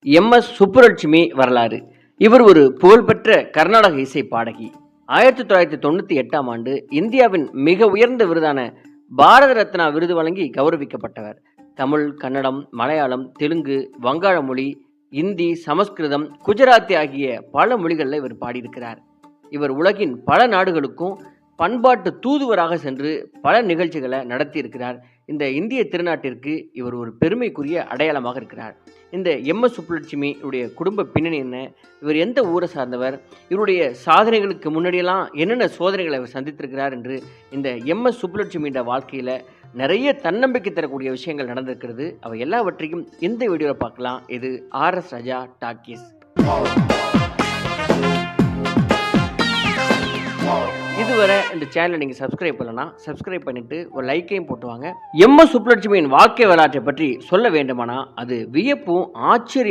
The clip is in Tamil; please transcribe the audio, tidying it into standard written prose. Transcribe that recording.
எம்.எஸ். சுப்புலட்சுமி வரலாறு. இவர் ஒரு புகழ்பெற்ற கர்நாடக இசை பாடகி. 1998ஆம் ஆண்டு இந்தியாவின் மிக உயர்ந்த விருதான பாரத ரத்னா விருது வழங்கி கௌரவிக்கப்பட்டவர். தமிழ், கன்னடம், மலையாளம், தெலுங்கு, வங்காள மொழி, இந்தி, சமஸ்கிருதம், குஜராத்தி ஆகிய பல மொழிகளில் இவர் பாடியிருக்கிறார். இவர் உலகின் பல நாடுகளுக்கும் பண்பாட்டு தூதுவராக சென்று பல நிகழ்ச்சிகளை நடத்தி இருக்கிறார். இந்த இந்திய திருநாட்டிற்கு இவர் ஒரு பெருமைக்குரிய அடையாளமாக இருக்கிறார். இந்த எம்.எஸ். சுப்புலட்சுமி இவருடைய குடும்ப பின்னணி என்ன, இவர் எந்த ஊரை சார்ந்தவர், இவருடைய சாதனைகளுக்கு முன்னாடியெல்லாம் என்னென்ன சோதனைகளை அவர் சந்தித்திருக்கிறார் என்று இந்த எம்.எஸ். சுப்புலட்சுமியோட வாழ்க்கையில் நிறைய தன்னம்பிக்கை தரக்கூடிய விஷயங்கள் நடந்திருக்கிறது. அவை எல்லாவற்றையும் இந்த வீடியோவில் பார்க்கலாம். இது ஆர்.எஸ். ராஜா டாக்கீஸ். இதுவரை இந்த சேனலை நீங்கள் சப்ஸ்கிரைப் பண்ணலன்னா சப்ஸ்கிரைப் பண்ணிட்டு ஒரு லைக்கையும் போட்டுவாங்க. எம்.எஸ். சுப்புலட்சுமியின் வாழ்க்கை வரலாற்றை பற்றி சொல்ல வேண்டுமானா அது வியப்பும் ஆச்சரிய